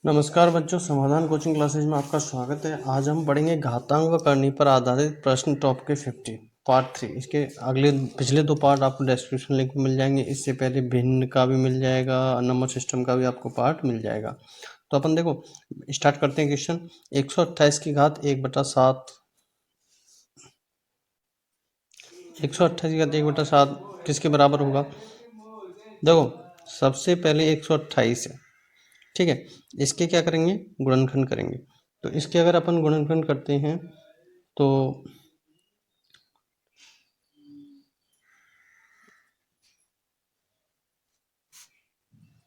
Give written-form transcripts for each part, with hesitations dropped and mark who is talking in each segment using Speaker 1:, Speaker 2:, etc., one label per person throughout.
Speaker 1: नमस्कार बच्चों, समाधान कोचिंग क्लासेज में आपका स्वागत है। आज हम पढ़ेंगे घातांक व करनी पर आधारित प्रश्न टॉपिक 50 पार्ट 3। इसके पिछले दो पार्ट आपको डिस्क्रिप्शन लिंक में मिल जाएंगे। इससे पहले भिन्न का भी मिल जाएगा, नंबर सिस्टम का भी आपको पार्ट मिल जाएगा। तो अपन देखो स्टार्ट करते हैं क्वेश्चन। 128 की घात 1/7, 128 की घात 1/7 किसके बराबर होगा? देखो सबसे पहले 128 है, ठीक है। इसके क्या करेंगे? गुणनखंड करेंगे। तो इसके अगर अपन गुणनखंड करते हैं तो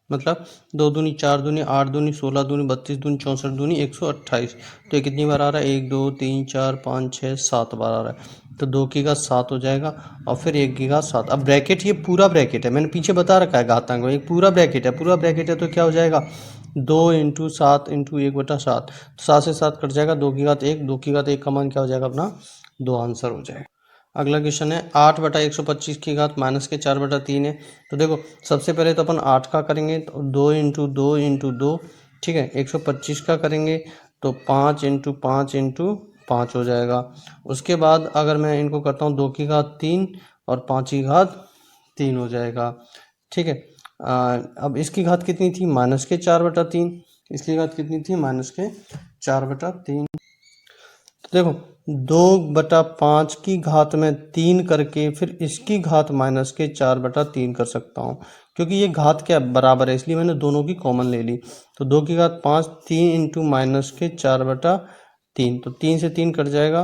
Speaker 1: मतलब 2 दूनी 4 दूनी 8 दूनी 16 दूनी 32 दूनी 64 दूनी 128। तो ये कितनी बार आ रहा है? 1 2 3 4 5 6 7 बार आ रहा है। तो 2 की घात 7 हो जाएगा और फिर 1 की घात 7। अब ब्रैकेट, ये पूरा ब्रैकेट है, मैंने पीछे बता रखा है घातांक में, एक पूरा ब्रैकेट है। पूरा ब्रैकेट है तो क्या हो जाएगा? 2 × 7 × 1/7। 7 से 7 कट जाएगा, 2 की घात 1, 2 की घात 1 का मान क्या हो जाएगा अपना? 2 आंसर हो जाएगा। अगला क्वेश्चन है 8/125 की घात -4/3 है। तो देखो सबसे पहले तो अपन 8 का करेंगे तो 2 × 2 × 2, ठीक है। 125 का करेंगे तो 5 × 5 × 5 हो जाएगा। उसके बाद अगर मैं इनको करता हूँ 2 की घात 3 और 5 की घात 3 हो जाएगा, ठीक है। अब इसकी घात कितनी थी? -4/3। इसकी घात कितनी थी? -4/3। तो देखो 2/5 की घात में 3 करके फिर इसकी घात -4/3 कर सकता हूँ, क्योंकि ये घात क्या बराबर है, इसलिए मैंने दोनों की कॉमन ले ली। तो 2 की घात 5, 3 × -4/3, तो 3 से 3 कट जाएगा,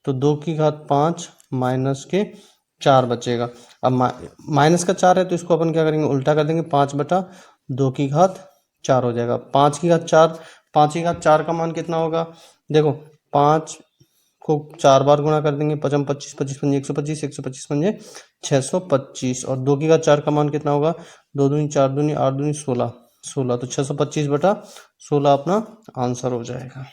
Speaker 1: तो 2 की घात 5 -4 बचेगा। अब माइनस का 4 है तो इसको अपन क्या करेंगे? उल्टा कर देंगे, 5/2 की घात 4 हो जाएगा। 5 की घात 4, 5 की घात 4 का मान कितना होगा? देखो 5 को 4 बार गुणा कर देंगे, 5 25, 25 पंजे 125, 125 पंजे 625, और 2 की घात 4 का मान कितना होगा? 2 दूनी 4 दूनी 8 दूनी 16, 16, तो 625/16 अपना आंसर हो जाएगा।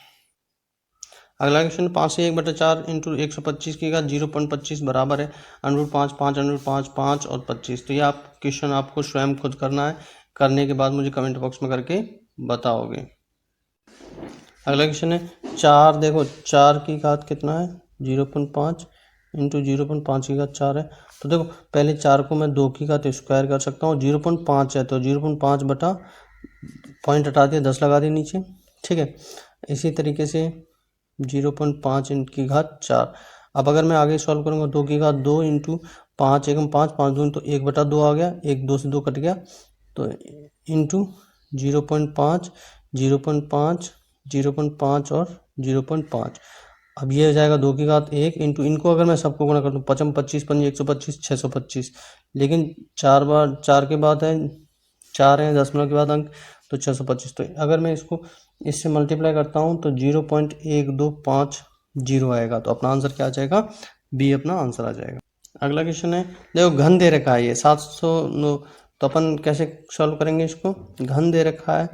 Speaker 1: अगला क्वेश्चन 5 से 1/4 × 125 की घात 0.25 बराबर है √5, 5 √5, 5 और 25। तो ये आप क्वेश्चन आपको स्वयं खुद करना है, करने के बाद मुझे कमेंट बॉक्स में करके बताओगे। अगला क्वेश्चन है 4, देखो 4 की घात कितना है? 0.5 × 0.5 की घात 4 है। तो देखो पहले 4 को मैं 2 की घात स्क्वायर कर सकता हूँ, 0.5 है तो 0.5 बटा पॉइंट हटा दिया, 10 लगा दिया नीचे, ठीक है। इसी तरीके से 0.5 की घात 4। अब अगर मैं आगे सॉल्व करूँगा, 2 की घात 2 × 5 एकम 5, 5 दूनी तो 1/2 आ गया, 1 2 से 2 कट गया, तो इंटू 0.5, 0.5, 0.5 और 0.5। अब ये हो जाएगा 2 की घात 1 इंटू, इनको अगर मैं सबको गुणा कर दूँ, 5 25 पंजे 125, 625, लेकिन 4 बार 4 के बाद है 4 है, दशमलव के बाद अंक, तो 625। तो अगर मैं इसको इससे मल्टीप्लाई करता हूँ तो 0.1250 आएगा। तो अपना आंसर क्या आ जाएगा? बी अपना आंसर आ जाएगा। अगला क्वेश्चन है, देखो घन दे रखा है ये 709। तो अपन कैसे सॉल्व करेंगे इसको? घन दे रखा है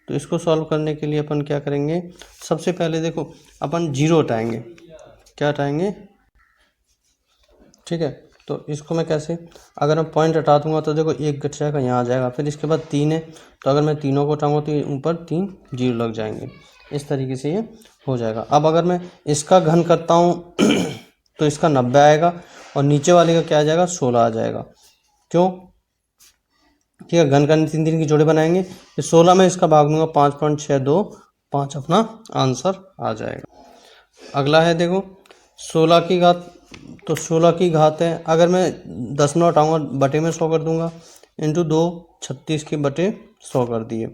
Speaker 1: तो इसको सॉल्व करने के लिए अपन क्या करेंगे? सबसे पहले देखो अपन 0 हटाएंगे। क्या हटाएंगे? ठीक है। तो इसको मैं कैसे, अगर मैं पॉइंट हटा दूंगा तो देखो 1 घट जाएगा, यहाँ आ जाएगा। फिर इसके बाद 3 है तो अगर मैं तीनों को हटाऊंगा तो ऊपर 3 0 लग जाएंगे। इस तरीके से ये हो जाएगा। अब अगर मैं इसका घन करता हूँ तो इसका 90 आएगा और नीचे वाले का क्या आ जाएगा? 16 आ जाएगा। क्यों? ठीक है, घन का 3 3 की जोड़े बनाएंगे, 16 में इसका भाग दूंगा, 5.625 अपना आंसर आ जाएगा। अगला है देखो 16 की घात, तो 16 की घात है, अगर मैं 10 में हटाऊंगा बटे में 100 कर दूंगा, इंटू 2 36 के बटे 100 कर दिए।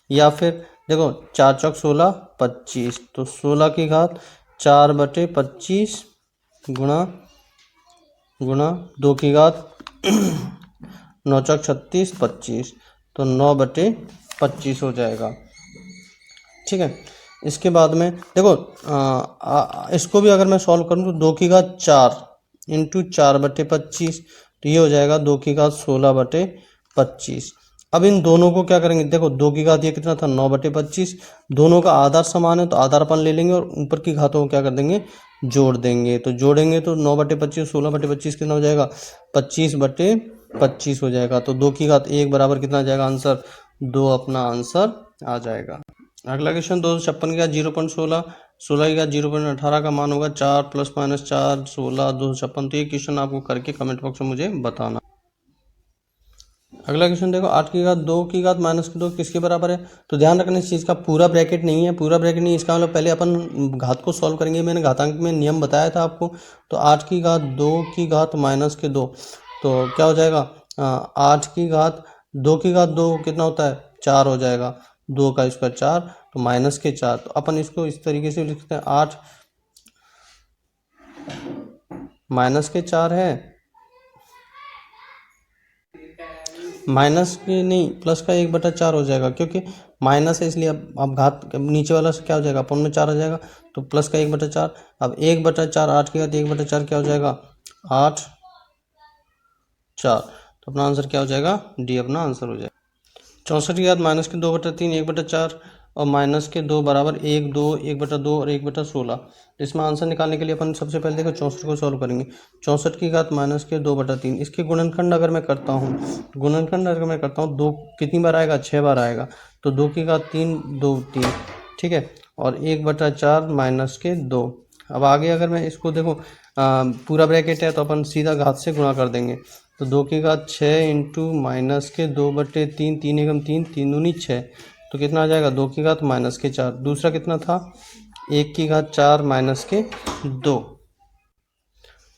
Speaker 1: या फिर देखो 4 चौक 16 25, तो 16 की घात 4/25 गुणा 2 की घात 9 चौक 36 25, तो 9/25 हो जाएगा, ठीक है। इसके बाद में देखो इसको भी अगर मैं सॉल्व करूँ तो 2 की घात 4 इंटू 4/25, तो ये हो जाएगा 2 की घात 16/25। अब इन दोनों को क्या करेंगे? देखो 2 की घात ये कितना था? 9/25। दोनों का आधार समान है तो आधार अपन ले लेंगे और ऊपर की घातों को क्या कर देंगे? जोड़ देंगे। तो जोड़ेंगे तो 9/25 16/25 कितना हो जाएगा? 25/25 हो जाएगा। तो 2 की घात 1 बराबर कितना आ जाएगा आंसर? 2 अपना आंसर आ जाएगा। अगला क्वेश्चन 256 का 0.16, 16 का 0.18 का मान होगा 4 प्लस माइनस 4 16 256। तो ये क्वेश्चन आपको करके कमेंट बॉक्स में मुझे बताना। अगला क्वेश्चन देखो 8 की घात 2 की घात माइनस 2 किसके बराबर है। तो ध्यान रखना इस चीज़ का पूरा ब्रैकेट नहीं है, पूरा ब्रैकेट नहीं, इसका मतलब पहले अपन घात को सॉल्व करेंगे। मैंने घातांक में नियम बताया था आपको। तो 8 की घात 2 की घात माइनस के 2, तो क्या हो जाएगा 8 की घात 2 की घात 2 कितना होता है 4 हो जाएगा, 2 का स्क्वायर 4, तो माइनस के 4। तो अपन इसको इस तरीके से लिख सकते हैं 8 माइनस के 4 है, माइनस के नहीं प्लस का 1/4 हो जाएगा, क्योंकि माइनस है इसलिए अब घात नीचे वाला से क्या हो जाएगा अपन में 4 हो जाएगा, तो प्लस का 1/4। अब 1/4 8 की घात 1/4 क्या हो जाएगा 8 4। तो अपना आंसर क्या हो जाएगा डी अपना आंसर हो जाएगा। 64 की घात माइनस के 2/3 1/4 और माइनस के 2 बराबर 1 2 1/2 और 1/16। इसमें आंसर निकालने के लिए अपन सबसे पहले देखो 64 को सॉल्व करेंगे। 64 की घात माइनस के 2/3, इसके गुणनखंड अगर मैं करता हूँ, गुणनखंड अगर मैं करता हूँ 2 कितनी बार आएगा 6 बार आएगा, तो 2 की घात 3 2 3, ठीक है, और 1/4 माइनस के 2। अब आगे अगर मैं इसको देखो पूरा ब्रैकेट है तो अपन सीधा घात से गुणा कर देंगे। तो 2 की घात 6 इंटू माइनस के 2/3, 3 एकम 3 3 दूनी 6, तो कितना आ जाएगा 2 की घात माइनस के 4। दूसरा कितना था 1 की घात 4 माइनस के 2।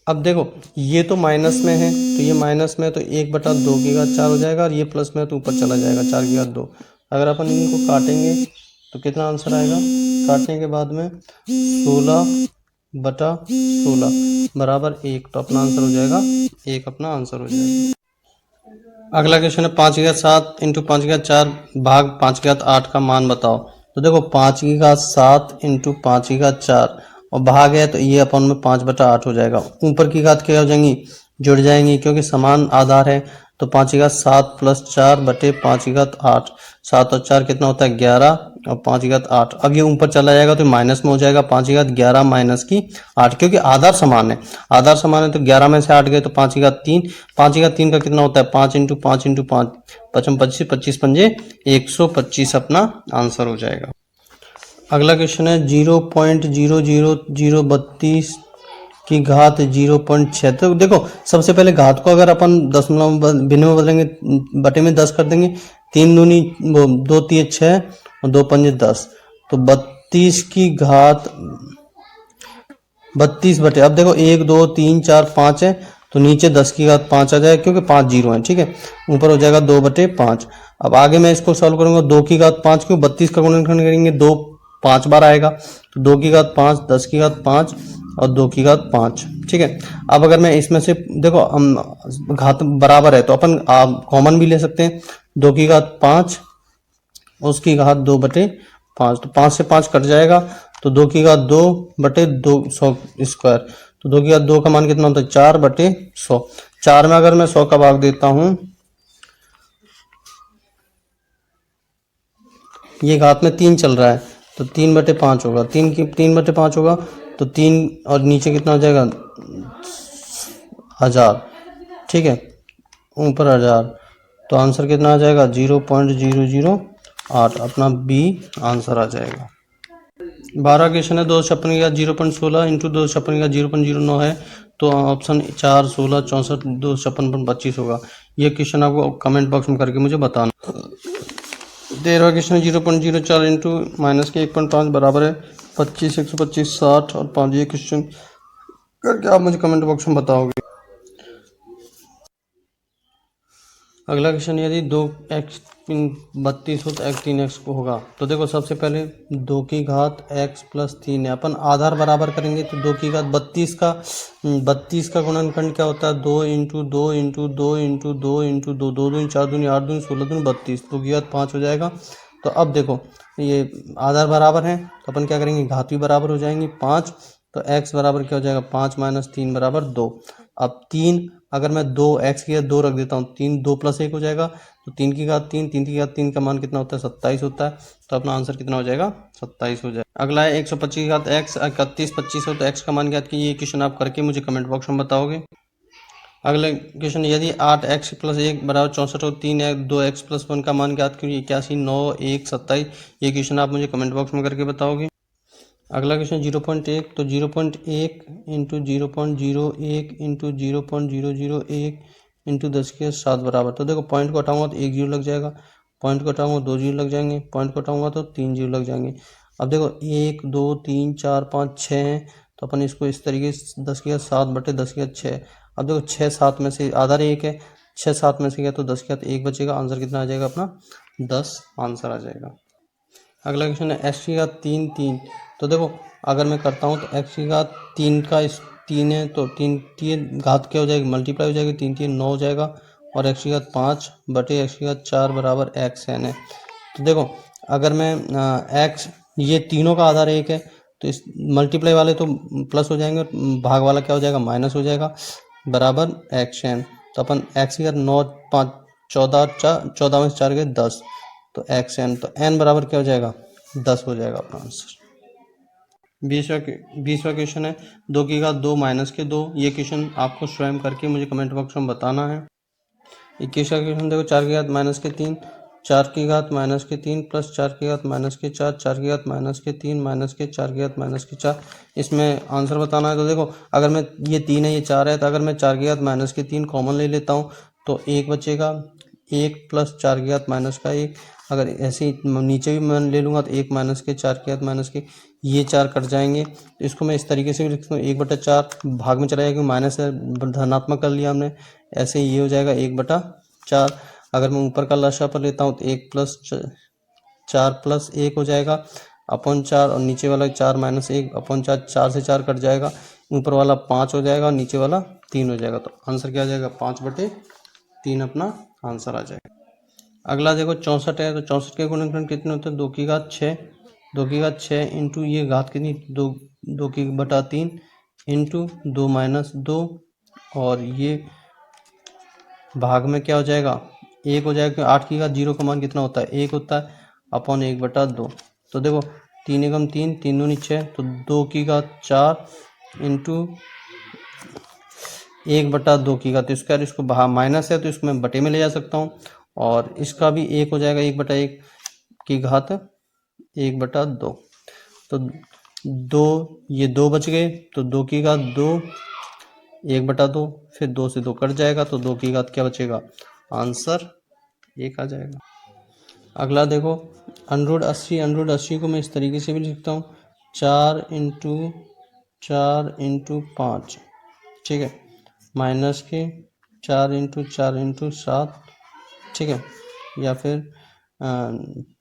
Speaker 1: अब देखो ये तो माइनस में है, तो ये माइनस में है, तो 1/2 की घात 4 हो जाएगा, और ये प्लस में है तो ऊपर चला जाएगा 4 की घात 2। अगर अपन इनको काटेंगे तो कितना आंसर आएगा, काटने के बाद में 16/16 बराबर 1, तो अपना आंसर हो जाएगा 1 अपना आंसर हो जाएगा। अगला क्वेश्चन है 5 की घात 7 इंटू 5 की घात 4 भाग 5 की घात 8 का मान बताओ। तो देखो 5 की घात 7 इंटू 5 की घात 4 और भाग है, तो ये अपन में 5/8 हो जाएगा। ऊपर की घात क्या हो जाएंगी जुड़ जाएंगी, क्योंकि समान आधार है। तो 5 की घात 7 प्लस 4 बटे 5 की घात 8, 7 और 4 कितना होता है 11 और 5 की घात 8। अब ये ऊपर चला जाएगा तो माइनस में हो जाएगा 5 की घात 11 माइनस की 8, क्योंकि आधार समान है, आधार समान है तो 11 में से 8 गए तो 5 की घात 3, 5 की घात 3 का कितना होता है 5 इंटू 5 इंटू 5 5 25 25 पंजे 125 अपना आंसर हो जाएगा। अगला क्वेश्चन है 0.00032 की घात 0.6। तो देखो सबसे पहले घात को अगर अपन दशमलव भिन्न में बदलेंगे बटे में 10 कर देंगे, 3 दूनी 2 3 6 और 2 पंजे 10, तो 32 की घात 32 बटे, अब देखो 1 2 3 4 5 है, तो नीचे 10 की घात 5 आ जाएगा, क्योंकि 5 जीरो है, ठीक है, ऊपर हो जाएगा 2/5। अब आगे मैं इसको सॉल्व करूंगा 2 की घात 5 क्यों 32 का गुणनखंड करेंगे 2 5 बार आएगा, तो 2 की घात 5 10 की घात 5 और 2 की घात 5, ठीक है। अब अगर मैं इसमें से देखो घात बराबर है तो अपन कॉमन भी ले सकते हैं, 2 की घात 5 उसकी घात 2/5, तो 5 से 5 कट जाएगा, तो 2 की घात 2/200 स्क्वायर, तो 2 की घात 2 का मान कितना होता है 4/100। 4 में अगर मैं 100 का भाग देता हूं, ये घात में 3 चल रहा है तो 3/5 होगा, 3/5 होगा, तो 3 और नीचे कितना हो जाएगा 1000, ठीक है, ऊपर 1000, तो आंसर कितना आ जाएगा 0.008 अपना बी आंसर आ जाएगा। 12 क्वेश्चन है 256 का 0.16 इंटू 256 का 0.09 है, तो ऑप्शन 4 16 64 256 25 होगा। ये क्वेश्चन आपको कमेंट बॉक्स में करके मुझे बताना। 13 क्वेश्चन 0.04 इंटू माइनस के 1.5 बराबर है 25 125 60 और 5। ये क्वेश्चन करके आप मुझे कमेंट बॉक्स में बताओगे। अगला क्वेश्चन यदि 2x 32 हो तो x 3x को होगा। तो देखो सबसे पहले 2 की घात x प्लस 3 है, अपन आधार बराबर करेंगे, तो 2 की घात 32 का गुणनखंड क्या होता है 2 इंटू 2 इंटू 2 इंटू 2 इंटू 2 2 दूनी 4 दूनी 8 दूनी 16 दूनी 32, 2 की घात 5 हो जाएगा। तो अब देखो ये आधार बराबर है तो अपन क्या करेंगे घात भी बराबर हो जाएंगी 5, तो x बराबर क्या हो जाएगा 5 माइनस 3 बराबर 2। अब 3 अगर मैं 2 x की घात 2 रख देता हूँ, 3 2 प्लस 1 हो जाएगा, तो 3 की घात 3 3 की घात 3 का मान कितना होता है 27 होता है, तो अपना आंसर कितना हो जाएगा 27 हो जाएगा। अगला है 125 की घात x 31 25 हो तो x का मान ज्ञात कीजिए। ये क्वेश्चन आप करके मुझे कमेंट बॉक्स में बताओगे। अगला क्वेश्चन, यदि 8x प्लस 1 बराबर 64 और 2x प्लस 1 का मान ज्ञात करिए। 81, 9, 1, 27। ये क्वेश्चन आप मुझे कमेंट बॉक्स में करके बताओगे। अगला क्वेश्चन 0.1, तो 0.1 इंटू 0.01 इंटू 0.001 इंटू 10⁻⁷ बराबर, तो देखो पॉइंट को हटाऊंगा तो 1 जीरो लग जाएगा, पॉइंट को हटाऊंगा 2 जीरो लग जाएंगे, पॉइंट को हटाऊंगा तो 3 जीरो लग जाएंगे। अब देखो 1 2 3 4 5 6 हैं, तो अपन इसको इस तरीके से 10⁻⁷ बटे 10⁻⁶। अब देखो 6 7 में से आधा 1 है, 6 7 में से गया तो 10⁻1 बचेगा। आंसर कितना आ जाएगा अपना 10 आंसर आ जाएगा। अगला क्वेश्चन है x की घात 3 3, तो देखो अगर मैं करता हूँ तो x की घात 3 का इस 3 है तो 3 घात क्या हो जाएगी, मल्टीप्लाई हो जाएगी, 3 3 9 हो जाएगा, और x की घात 5 बटे x की घात 4 बराबर xn है। तो देखो अगर मैं x, ये तीनों का आधार 1 है तो इस मल्टीप्लाई वाले तो प्लस हो जाएंगे, भाग वाला क्या हो जाएगा माइनस हो जाएगा, बराबर xn। तो अपन x की घात 9 5 14 14 में से 4 गए 10, तो xn, तो n बराबर क्या हो जाएगा 10 हो जाएगा अपना आंसर। 20वां क्वेश्चन है 2 की घात 2 माइनस के 2। ये क्वेश्चन आपको स्वयं करके मुझे कमेंट बॉक्स में बताना है। 21वां क्वेश्चन देखो 4 की घात माइनस के 3, 4 की घात माइनस के 3 प्लस 4 की घात माइनस के 4, 4 की घात माइनस के 3 माइनस के 4 की घात माइनस के 4, इसमें आंसर बताना है। तो देखो अगर मैं ये 3 है ये 4 है, तो अगर मैं 4 की घात माइनस के 3 कॉमन ले लेता हूँ तो 1 बचेगा, 1 प्लस 4 की घात माइनस का 1, अगर ऐसे ही नीचे भी मैं ले लूँगा तो 1 माइनस के 4 की घात माइनस के, ये 4 कट जाएंगे। तो इसको मैं इस तरीके से भी लिख सकता हूँ 1/4 भाग में चला जाएगा, माइनस है धनात्मक कर लिया हमने, ऐसे ही ये हो जाएगा 1/4। अगर मैं ऊपर का लसा पर लेता हूँ तो 1 प्लस 4 प्लस 1 हो जाएगा अपॉन 4, और नीचे वाला 4 माइनस 1 अपॉन 4, 4 से 4 कट जाएगा, ऊपर वाला 5 हो जाएगा और नीचे वाला 3 हो जाएगा। तो आंसर क्या आ जाएगा 5/3 अपना आंसर आ जाएगा। अगला देखो 64 है, तो 64 के गुणनखंड कितने होते हैं, 2 की घात 6, 2 की घात 6 इंटू ये घात कितनी 2 की बटा 3 इंटू 2 माइनस 2, और ये भाग में क्या हो जाएगा 1 हो जाएगा। 8 की घात 0 का मान कितना होता है 1 होता है, अपॉन 1/2। तो देखो 3 एकम 3, 3 दूनी 6, तो 2 की घात 4 इंटू 1/2 की घात स्क्वायर, इसको बाहर माइनस है तो इसमें बटे में ले जा सकता हूँ, और इसका भी 1 हो जाएगा 1/1 की घात 1/2। तो 2, ये 2 बच गए, तो 2 की घात 2 1/2, फिर 2 से 2 कट जाएगा, तो 2 की घात क्या बचेगा आंसर 1 आ जाएगा। अगला देखो √80 को मैं इस तरीके से भी लिखता हूँ 4 इंटू 5, ठीक है, माइनस के 4 इंटू 7, ठीक है, या फिर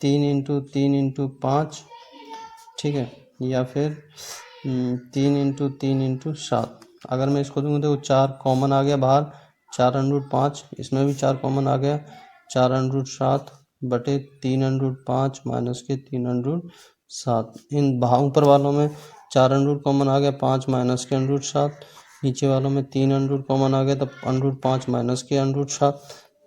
Speaker 1: 3 इंटू 5, ठीक है, या फिर 3 इंटू 7। अगर मैं इसको दूंगा तो 4 कॉमन आ गया बाहर, 4√5, इसमें भी 4 कॉमन आ गया, 4√7 बटे 3√5 माइनस के 3√7। इन ऊपर वालों में 4 कॉमन आ गया, 5 माइनस के √7, नीचे वालों में 3 कॉमन आ गया तो √5 माइनस के √7,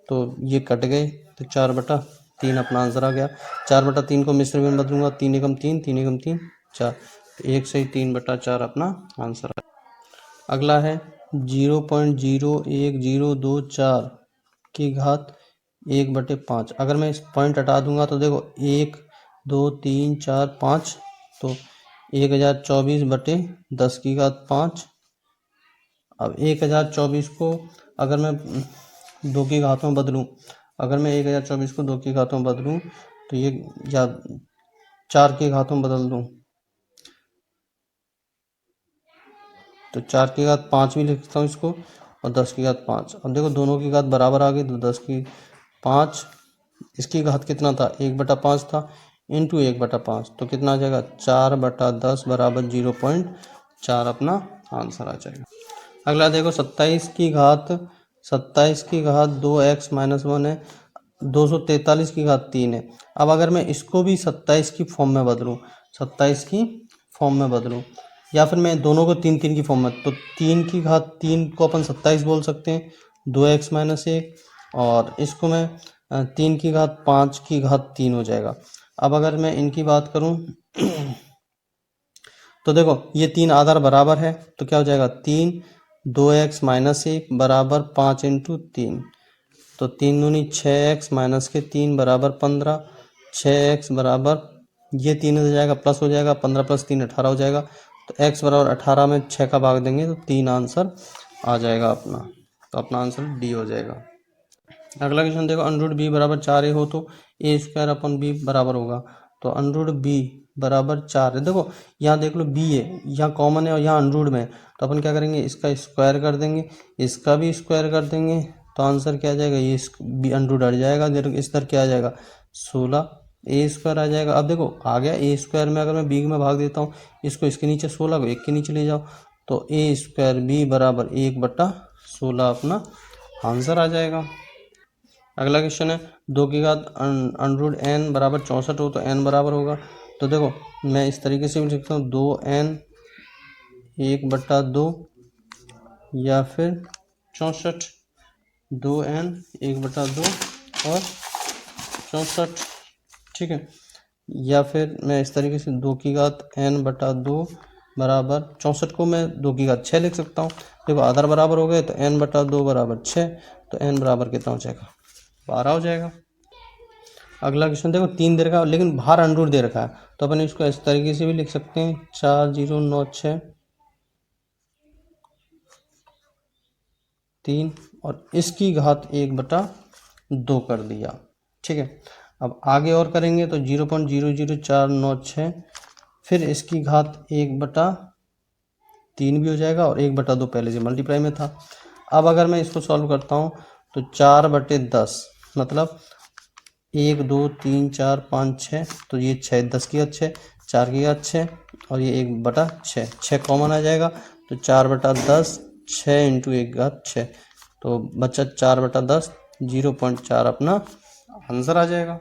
Speaker 1: तो ये कट गए, तो 4/3 अपना आंसर आ गया। 4/3 को मिश्र में बदलूंगा, 3 एकम 3, 3 एकम 3 4, तो 1 से ही 3/4 अपना आंसर है। अगला है 0.01024 की घात 1/5। अगर मैं इस पॉइंट हटा दूंगा तो देखो 1 2 3 4 5, तो 1024/10 की घात 5। अब 1024 को अगर मैं 2 की घातों में बदलूं, अगर मैं 1024 को 2 की घातों में बदलूं तो ये, या 4 की घातों में बदल दूं तो 4 की घात 5 भी लिखता हूँ इसको, और 10 की घात 5। अब देखो दोनों की घात बराबर आ गई, तो 10 की 5, इसकी घात कितना था 1/5 था, इंटू 1/5, तो कितना आ जाएगा 4/10 बराबर 0.4 अपना आंसर आ जाएगा। अगला देखो 27 की घात 2x माइनस 1 है, 243 की घात 3 है। अब अगर मैं इसको भी 27 की फॉर्म में बदलूं, 27 की फॉर्म में बदलूं, या फिर मैं दोनों को 3 3 की फॉर्म में, तो 3 की घात 3 को अपन 27 बोल सकते हैं, 2x माइनस 1, और इसको मैं 3 की घात 5 की घात 3 हो जाएगा। अब अगर मैं इनकी बात करूं तो देखो ये 3 आधार बराबर है, तो क्या हो जाएगा 3 2x माइनस 1 बराबर 5 इंटू 3, तो 3 दूनी 6x माइनस के 3 बराबर 15, 6x बराबर ये 3 हो जाएगा प्लस हो जाएगा, 15 प्लस 3 18 हो जाएगा। तो x बराबर 18 में 6 का भाग देंगे तो 3 आंसर आ जाएगा अपना। तो अपना आंसर डी हो जाएगा। अगला क्वेश्चन देखो, अंडरूट बी बराबर 4 हो तो ए स्क्वायर अपन बी बराबर होगा। तो अंडरूट बी बराबर 4 है। देखो यहाँ देख लो बी है, यहाँ कॉमन है और यहाँ अंडरूट में है, तो अपन क्या करेंगे, इसका स्क्वायर कर देंगे, इसका भी स्क्वायर कर देंगे, तो आंसर क्या आ जाएगा, ये बी अंडरूट हट जाएगा, इस तरह क्या आ जाएगा 16 ए स्क्वायर आ जाएगा। अब देखो आ गया ए स्क्वायर में, अगर मैं बी में भाग देता हूँ इसको, इसके नीचे 16 को 1 के नीचे ले जाओ, तो ए स्क्वायर बी बराबर 1/16 अपना आंसर आ जाएगा। अगला क्वेश्चन है, 2 की घात अंडरूट एन बराबर 64 हो तो एन बराबर होगा। तो देखो मैं इस तरीके से भी लिखता हूँ, 2n 1/2 या फिर 64, 2n 1/2 और 64, ठीक है। या फिर मैं इस तरीके से 2 की घात n/2 बराबर 64 को मैं 2 की घात 6 लिख सकता हूँ। देखो आधार बराबर हो गए तो n/2 बराबर 6, तो n बराबर कितना हो जाएगा 12 हो जाएगा। अगला क्वेश्चन देखो, 3 दे रखा है लेकिन बाहर अंडरूट दे रखा है, तो अपन इसको इस तरीके से भी लिख सकते हैं, 4096 3 और इसकी घात 1/2 कर दिया, ठीक है। अब आगे और करेंगे तो 0.00496, फिर इसकी घात 1/3 भी हो जाएगा और 1/2 पहले से मल्टीप्लाई में था। अब अगर मैं इसको सॉल्व करता हूँ तो 4/10 मतलब 1 2 3 4 5 6, तो ये 6 10 की घात 6, 4 की घात 6 और ये 1/6, 6 कॉमन आ जाएगा, तो 4/10 6 इंटू 1/6, तो बचा 4/10 0.4 अपना आंसर आ जाएगा।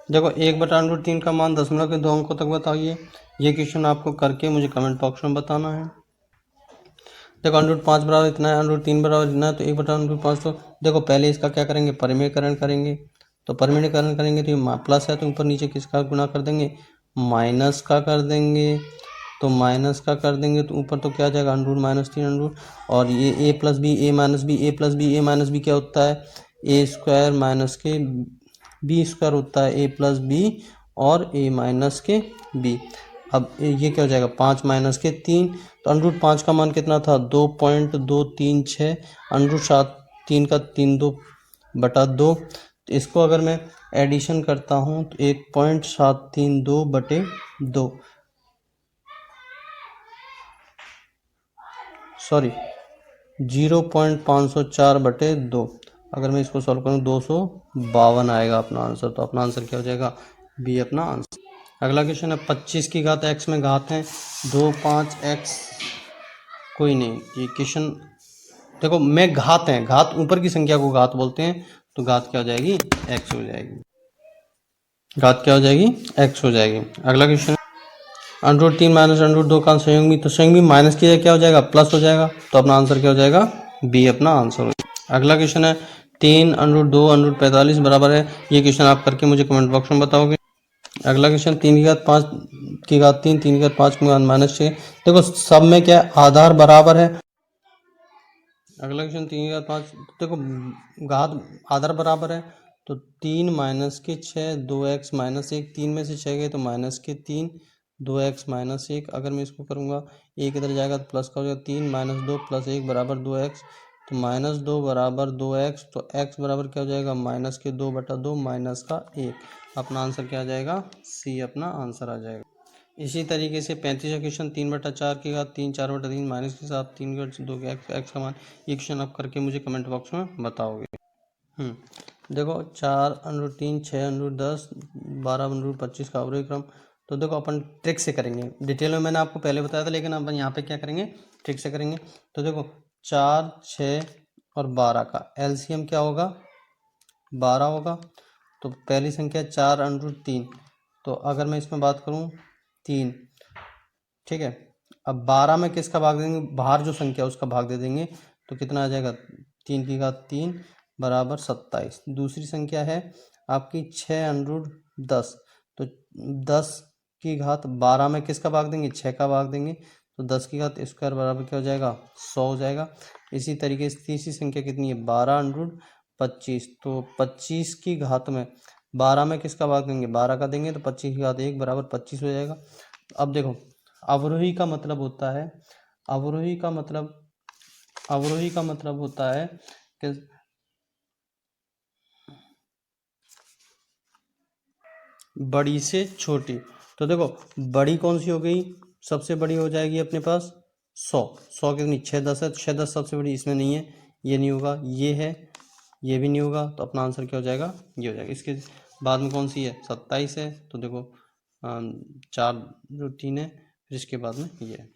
Speaker 1: देखो 1/√3 का मान दशमलव के 2 अंकों तक बताइए। ये क्वेश्चन आपको करके मुझे कमेंट बॉक्स में बताना है। देखो √5 बराबर इतना है, √3 बराबर इतना है, तो 1/√5, तो देखो पहले इसका क्या करेंगे, परिमेयकरण करेंगे। तो परिमेयकरण करेंगे तो ये प्लस है, तो ऊपर नीचे किसका गुणा कर देंगे, माइनस का कर देंगे। तो माइनस का कर देंगे तो ऊपर तो क्या आ जाएगा, √-3 और ये ए प्लस बी ए माइनस बी, ए प्लस बी ए माइनस बी क्या होता है, ए स्क्वायर माइनस के बी स्क्वायर होता है, ए प्लस बी और ए माइनस के बी। अब ये क्या हो जाएगा, 5 माइनस के 3, तो √5 का मान कितना था 2.236, √7 3 का 3/2, तो इसको अगर मैं एडिशन करता हूँ तो 1.732/2, सॉरी 0.504/2, अगर मैं इसको सॉल्व करूँ 252 आएगा अपना आंसर। तो अपना आंसर क्या हो जाएगा, बी अपना आंसर। अगला क्वेश्चन है, 25 की घात x में घात है 2 5 x, कोई नहीं ये क्वेश्चन देखो में घात है, घात ऊपर की संख्या को घात बोलते हैं, तो घात क्या हो जाएगी x हो जाएगी, घात क्या हो जाएगी x हो जाएगी। अगला क्वेश्चन, √3 माइनस √2 का संयुग्मी, तो संयुग्मी माइनस की जगह क्या हो जाएगा, प्लस हो जाएगा, तो अपना आंसर क्या हो जाएगा, बी अपना आंसर हो जाएगा। अगला क्वेश्चन है, 3 √2 √45 बराबर है। ये क्वेश्चन आप करके मुझे कमेंट बॉक्स में बताओगे। अगला क्वेश्चन, 3 की घात 5 की घात 3 3 की घात 5 की घात -6, देखो सब में क्या है, आधार बराबर है। अगला क्वेश्चन, 3 की घात 5, देखो घात आधार बराबर है, तो 3 माइनस के 6 2x माइनस 1, 3 में से 6 गए तो माइनस के 3 2x माइनस 1, अगर मैं इसको करूँगा एक इधर जाएगा तो प्लस का हो जाएगा, 3 माइनस 2 प्लस 1 बराबर 2x, तो -2 बराबर 2x, तो x बराबर क्या हो जाएगा, माइनस के 2/2 माइनस का 1, अपना आंसर क्या आ जाएगा, सी अपना आंसर आ जाएगा। इसी तरीके से 35 क्वेश्चन, 3/4 की घात 3 4/3 माइनस के साथ 3/2 के एक्स का मान, ये क्वेश्चन आप करके मुझे कमेंट बॉक्स में बताओगे। देखो 4√3 6√10 12√25 का अवरोही क्रम, तो देखो अपन ट्रिक से करेंगे, डिटेल में मैंने आपको पहले बताया था, लेकिन अपन यहाँ पे क्या करेंगे, ट्रिक से करेंगे। तो देखो 4 6 और 12 का एलसीएम क्या होगा, 12 होगा। तो पहली संख्या 4√3, तो अगर मैं इसमें बात करूँ 3, ठीक है। अब 12 में किसका भाग देंगे, बाहर जो संख्या उसका भाग दे देंगे, तो कितना आ जाएगा, 3 की घात 3 बराबर 27। दूसरी संख्या है आपकी 6√10, तो 10 की घात 12 में किसका भाग देंगे, 6 का भाग देंगे, तो 10 की घात स्क्वायर बराबर क्या हो जाएगा 100 हो जाएगा। इसी तरीके से तीसरी संख्या कितनी है 12√25, तो 25 की घात में 12 में किसका भाग देंगे 12 का देंगे, तो 25 की घात 1 बराबर 25 हो जाएगा। अब देखो अवरोही का मतलब होता है, अवरोही का मतलब होता है कि बड़ी से छोटी। तो देखो बड़ी कौन सी हो गई, सबसे बड़ी हो जाएगी अपने पास 100, 100 कितनी 6 10 है, 6 10 सबसे बड़ी इसमें नहीं है, ये नहीं होगा, ये है, ये भी नहीं होगा, तो अपना आंसर क्या हो जाएगा ये हो जाएगा। इसके बाद में कौन सी है 27 है, तो देखो 4 जो 3 है, फिर इसके बाद में ये है।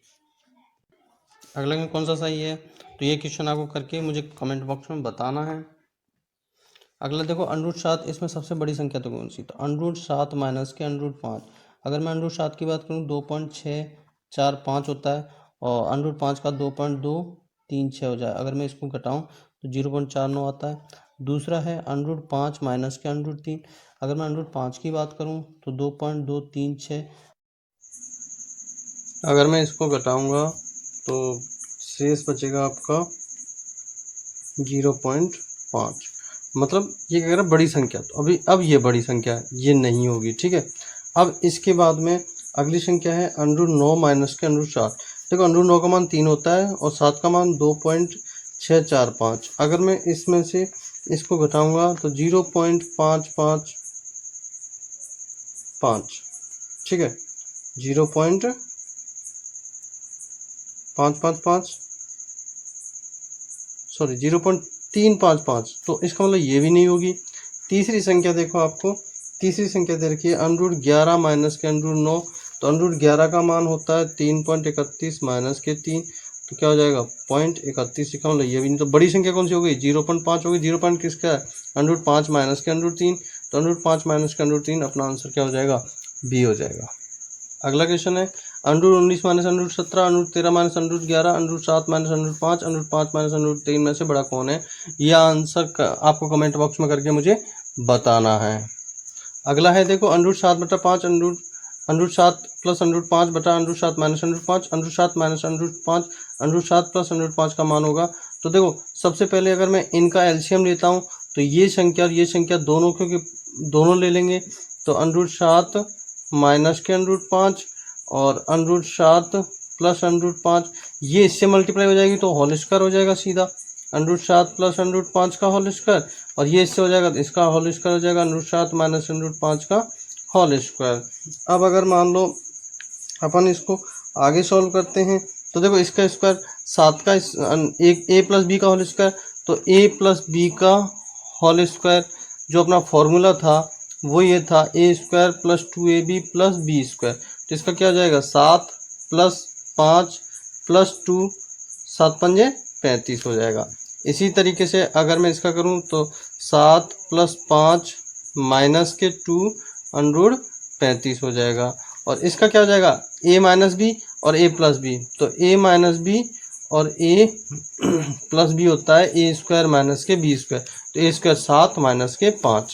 Speaker 1: अगला में कौन सा सही है, तो ये क्वेश्चन आपको करके मुझे कमेंट बॉक्स में बताना है। अगला देखो √7, इसमें सबसे बड़ी संख्या तो कौन सी, तो √7 माइनस के √5। अगर मैं √7 की बात करूँ 2.645 होता है, और √5 का 2.236 हो जाए। अगर मैं इसको घटाऊँ तो 0.49 आता है। दूसरा है √5 माइनस के √3। अगर मैं √5 की बात करूँ तो 2.236, अगर मैं इसको घटाऊँगा तो शेष बचेगा आपका 0.5। मतलब ये कह रहा बड़ी संख्या, तो अभी अब ये बड़ी संख्या ये नहीं होगी, ठीक है। अब इसके बाद में अगली संख्या है √9 माइनस के √7। देखो √9 का मान 3 होता है और 7 का मान 2.645। अगर मैं इसमें से इसको घटाऊंगा तो 0.555, ठीक है, 0.555, सॉरी 0.355, तो इसका मतलब ये भी नहीं होगी। तीसरी संख्या देखो, आपको तीसरी संख्या दे रखी है √11 माइनस के √9। तो √11 का मान होता है 3.31 माइनस के 3, तो क्या हो जाएगा 0.31। इसका मतलब ये भी नहीं, तो बड़ी संख्या कौन सी हो गई 0.5 हो गई। 0. किसका है √5 माइनस के √3, तो √5 माइनस के √3, अपना आंसर क्या हो जाएगा बी हो जाएगा। अगला क्वेश्चन है √19 माइनस √17, √13 माइनस √11, √7 माइनस √5, √5 माइनस √3 में से बड़ा कौन है। यह आंसर आपको कमेंट बॉक्स में करके मुझे बताना है। अगला है देखो √7/5, √7 प्लस √5 बटा √7 माइनस √5, √7 माइनस √5, √7 प्लस √5 का मान होगा। तो देखो सबसे पहले अगर मैं इनका एलसीएम लेता हूँ तो ये संख्या और ये संख्या दोनों, क्योंकि दोनों ले लेंगे, तो √7 माइनस के √5 और √7 प्लस √5, ये इससे मल्टीप्लाई हो जाएगी तो होल स्क्वायर हो जाएगा सीधा, √7 प्लस √5 का होल स्क्वायर, और ये इससे हो जाएगा तो इसका होल स्क्वायर हो जाएगा √7 माइनस √5 का होल स्क्वायर। अब अगर मान लो अपन इसको आगे सॉल्व करते हैं तो देखो इसका स्क्वायर 7 का एक a प्लस बी का होल स्क्वायर, तो a प्लस बी का होल स्क्वायर जो अपना फॉर्मूला था वो ये था a square plus 2ab plus B square. तो इसका क्या हो जाएगा 7 प्लस 5 प्लस 2, 7 पंजे 35 हो जाएगा। इसी तरीके से अगर मैं इसका करूं तो 7 प्लस 5 माइनस के 2 √35 हो जाएगा। और इसका क्या हो जाएगा a माइनस बी और a प्लस बी, तो a माइनस बी और a प्लस बी होता है a स्क्वायर माइनस के बी स्क्वायर, तो a स्क्वायर 7 माइनस के 5।